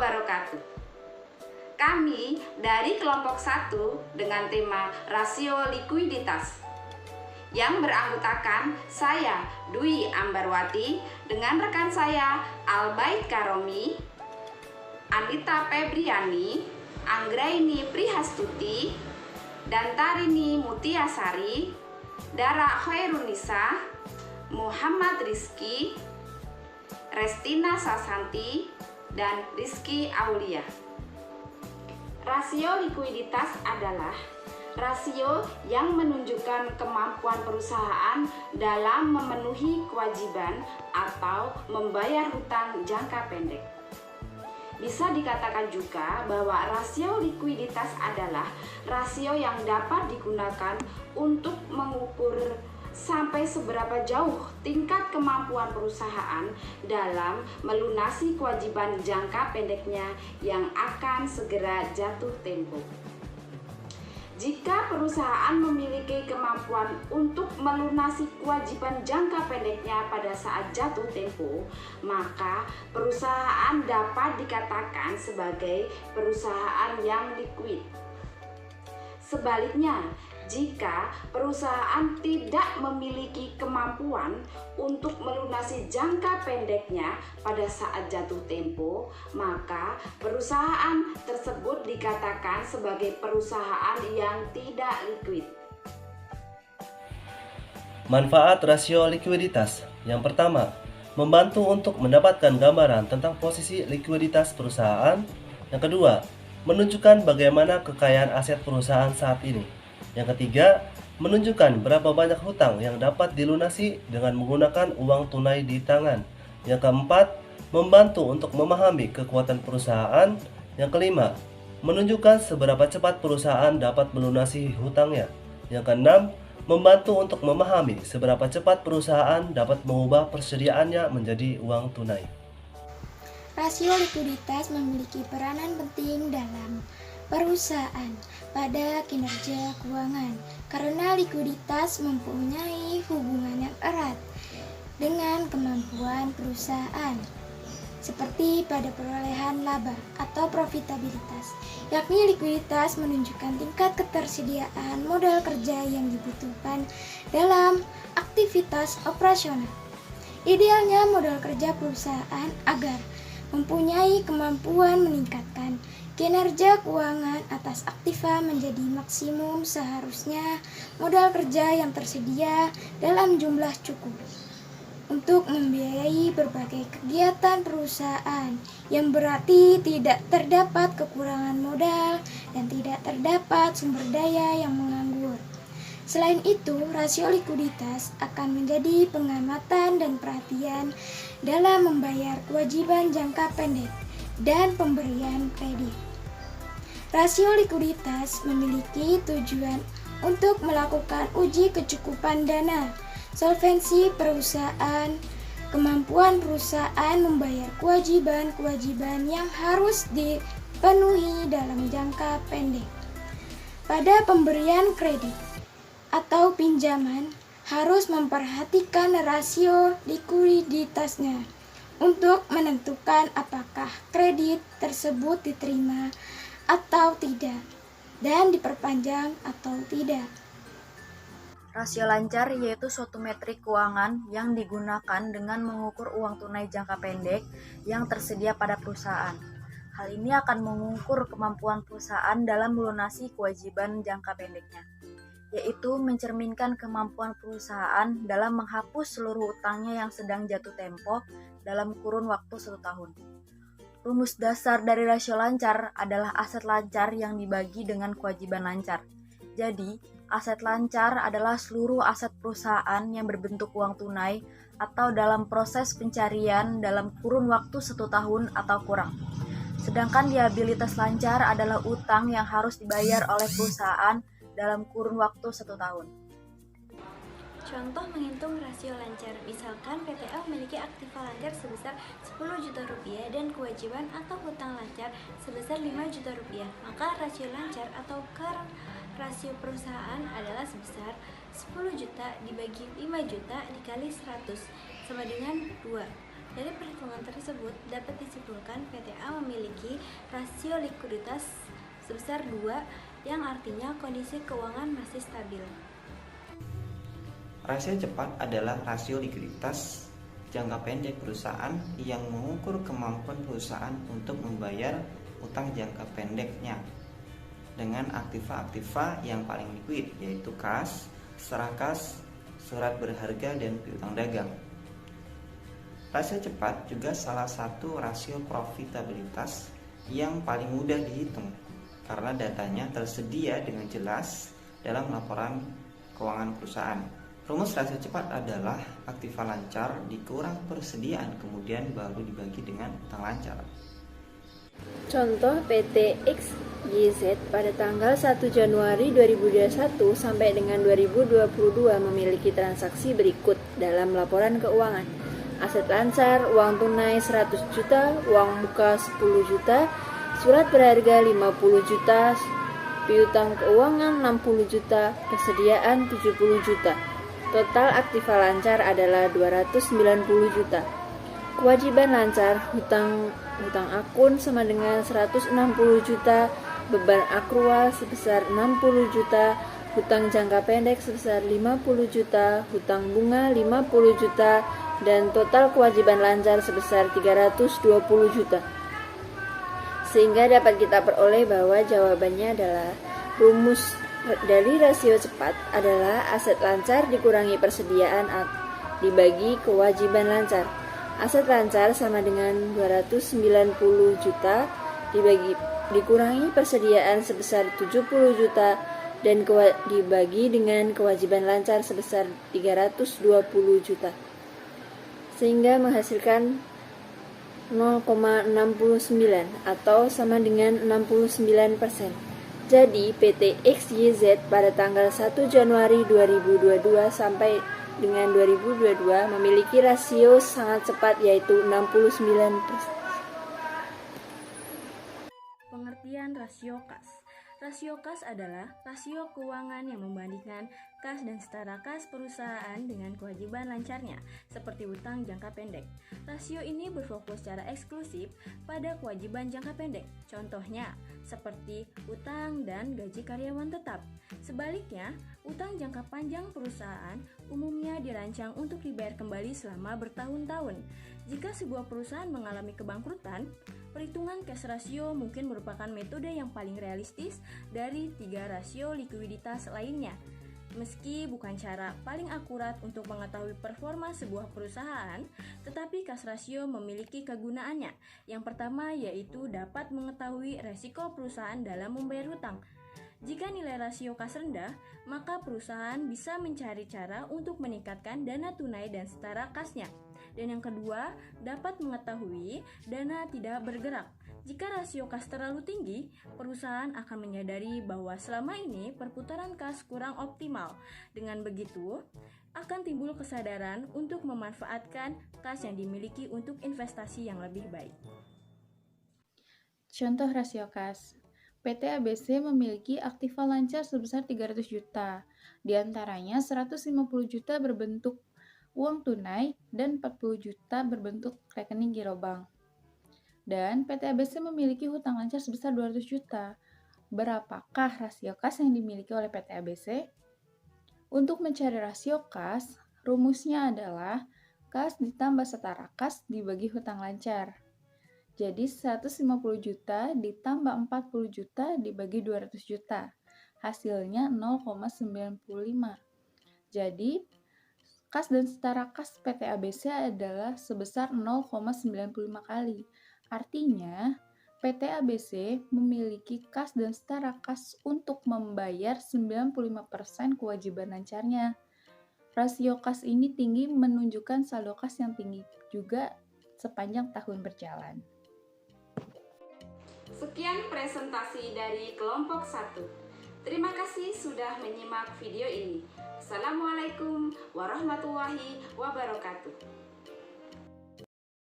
wabarakatuh. Kami dari kelompok 1 dengan tema rasio likuiditas yang beranggotakan saya Dwi Ambarwati dengan rekan saya Albaid Karomi, Anita Febriani, Anggraini Prihastuti, dan Tarini Mutiasari, Dara Khairunisa, Muhammad Rizky, Restina Sasanti, dan Rizky Aulia. Rasio likuiditas adalah rasio yang menunjukkan kemampuan perusahaan dalam memenuhi kewajiban atau membayar hutang jangka pendek. Bisa dikatakan juga bahwa rasio likuiditas adalah rasio yang dapat digunakan untuk mengukur sampai seberapa jauh tingkat kemampuan perusahaan dalam melunasi kewajiban jangka pendeknya yang akan segera jatuh tempo. Jika perusahaan memiliki kemampuan untuk melunasi kewajiban jangka pendeknya pada saat jatuh tempo, maka perusahaan dapat dikatakan sebagai perusahaan yang likuid. Sebaliknya, jika perusahaan tidak memiliki kemampuan untuk melunasi jangka pendeknya pada saat jatuh tempo, maka perusahaan tersebut dikatakan sebagai perusahaan yang tidak likuid. Manfaat rasio likuiditas. Yang pertama, membantu untuk mendapatkan gambaran tentang posisi likuiditas perusahaan. Yang kedua, menunjukkan bagaimana kekayaan aset perusahaan saat ini. Yang ketiga, menunjukkan berapa banyak hutang yang dapat dilunasi dengan menggunakan uang tunai di tangan. Yang keempat, membantu untuk memahami kekuatan perusahaan. Yang kelima, menunjukkan seberapa cepat perusahaan dapat melunasi hutangnya. Yang keenam, membantu untuk memahami seberapa cepat perusahaan dapat mengubah persediaannya menjadi uang tunai. Rasio likuiditas memiliki peranan penting dalam perusahaan pada kinerja keuangan karena likuiditas mempunyai hubungan yang erat dengan kemampuan perusahaan seperti pada perolehan laba atau profitabilitas, yakni likuiditas menunjukkan tingkat ketersediaan modal kerja yang dibutuhkan dalam aktivitas operasional. Idealnya modal kerja perusahaan agar mempunyai kemampuan meningkatkan kinerja keuangan atas aktiva menjadi maksimum, seharusnya modal kerja yang tersedia dalam jumlah cukup untuk membiayai berbagai kegiatan perusahaan, yang berarti tidak terdapat kekurangan modal dan tidak terdapat sumber daya yang menganggur. Selain itu, rasio likuiditas akan menjadi pengamatan dan perhatian dalam membayar kewajiban jangka pendek dan pemberian kredit. Rasio likuiditas memiliki tujuan untuk melakukan uji kecukupan dana, solvensi perusahaan, kemampuan perusahaan membayar kewajiban-kewajiban yang harus dipenuhi dalam jangka pendek. Pada pemberian kredit atau pinjaman, harus memperhatikan rasio likuiditasnya untuk menentukan apakah kredit tersebut diterima atau tidak dan diperpanjang atau tidak. Rasio lancar yaitu suatu metrik keuangan yang digunakan dengan mengukur uang tunai jangka pendek yang tersedia pada perusahaan. Hal ini akan mengukur kemampuan perusahaan dalam melunasi kewajiban jangka pendeknya, yaitu mencerminkan kemampuan perusahaan dalam menghapus seluruh utangnya yang sedang jatuh tempo dalam kurun waktu 1 tahun. Rumus dasar dari rasio lancar adalah aset lancar yang dibagi dengan kewajiban lancar. Jadi, aset lancar adalah seluruh aset perusahaan yang berbentuk uang tunai atau dalam proses pencarian dalam kurun waktu 1 tahun atau kurang. Sedangkan liabilitas lancar adalah utang yang harus dibayar oleh perusahaan dalam kurun waktu 1 tahun. Contoh menghitung rasio lancar, misalkan PTL memiliki aktiva lancar sebesar 10 juta rupiah dan kewajiban atau hutang lancar sebesar 5 juta rupiah. Maka rasio lancar atau current rasio perusahaan adalah sebesar 10 juta dibagi 5 juta dikali 100 sama dengan 2. Dari perhitungan tersebut dapat disimpulkan PTA memiliki rasio likuiditas sebesar 2 yang artinya kondisi keuangan masih stabil. Rasio cepat adalah rasio likuiditas jangka pendek perusahaan yang mengukur kemampuan perusahaan untuk membayar utang jangka pendeknya dengan aktiva-aktiva yang paling likuid, yaitu kas, setara kas, surat berharga, dan piutang dagang. Rasio cepat juga salah satu rasio profitabilitas yang paling mudah dihitung karena datanya tersedia dengan jelas dalam laporan keuangan perusahaan. Rumus rasio cepat adalah aktiva lancar dikurang persediaan kemudian baru dibagi dengan utang lancar. Contoh PT XYZ pada tanggal 1 Januari 2021 sampai dengan 2022 memiliki transaksi berikut dalam laporan keuangan. Aset lancar, uang tunai 100 juta, uang muka 10 juta, surat berharga 50 juta, piutang keuangan 60 juta, persediaan 70 juta. Total aktiva lancar adalah 290 juta. Kewajiban lancar, hutang akun sama dengan 160 juta, beban akrual sebesar 60 juta, hutang jangka pendek sebesar 50 juta, hutang bunga 50 juta, dan total kewajiban lancar sebesar 320 juta. Sehingga dapat kita peroleh bahwa jawabannya adalah rumus dari rasio cepat adalah aset lancar dikurangi persediaan dibagi kewajiban lancar. Aset lancar sama dengan 290 juta dikurangi persediaan sebesar 70 juta dan dibagi dengan kewajiban lancar sebesar 320 juta. Sehingga menghasilkan 0,69 atau sama dengan 69%. Jadi PT XYZ pada tanggal 1 Januari 2022 sampai dengan 2022 memiliki rasio sangat cepat yaitu 69%. Pengertian rasio kas. Rasio kas adalah rasio keuangan yang membandingkan kas dan setara kas perusahaan dengan kewajiban lancarnya, seperti utang jangka pendek. Rasio ini berfokus secara eksklusif pada kewajiban jangka pendek, contohnya seperti utang dan gaji karyawan tetap. Sebaliknya, utang jangka panjang perusahaan umumnya dirancang untuk dibayar kembali selama bertahun-tahun. Jika sebuah perusahaan mengalami kebangkrutan, perhitungan cash ratio mungkin merupakan metode yang paling realistis dari 3 rasio likuiditas lainnya. Meski bukan cara paling akurat untuk mengetahui performa sebuah perusahaan, tetapi cash ratio memiliki kegunaannya. Yang pertama yaitu dapat mengetahui resiko perusahaan dalam membayar hutang. Jika nilai rasio kas rendah, maka perusahaan bisa mencari cara untuk meningkatkan dana tunai dan setara kasnya. Dan yang kedua, dapat mengetahui dana tidak bergerak. Jika rasio kas terlalu tinggi, perusahaan akan menyadari bahwa selama ini perputaran kas kurang optimal. Dengan begitu, akan timbul kesadaran untuk memanfaatkan kas yang dimiliki untuk investasi yang lebih baik. Contoh rasio kas. PT ABC memiliki aktiva lancar sebesar 300 juta. Di antaranya 150 juta berbentuk uang tunai dan 40 juta berbentuk rekening giro bank. Dan PT ABC memiliki hutang lancar sebesar 200 juta. Berapakah rasio kas yang dimiliki oleh PT ABC? Untuk mencari rasio kas, rumusnya adalah kas ditambah setara kas dibagi hutang lancar. Jadi 150 juta ditambah 40 juta dibagi 200 juta. Hasilnya 0,95. Jadi kas dan setara kas PT ABC adalah sebesar 0,95 kali. Artinya, PT ABC memiliki kas dan setara kas untuk membayar 95% kewajiban lancarnya. Rasio kas ini tinggi menunjukkan saldo kas yang tinggi juga sepanjang tahun berjalan. Sekian presentasi dari kelompok 1. Terima kasih sudah menyimak video ini. Assalamualaikum warahmatullahi wabarakatuh.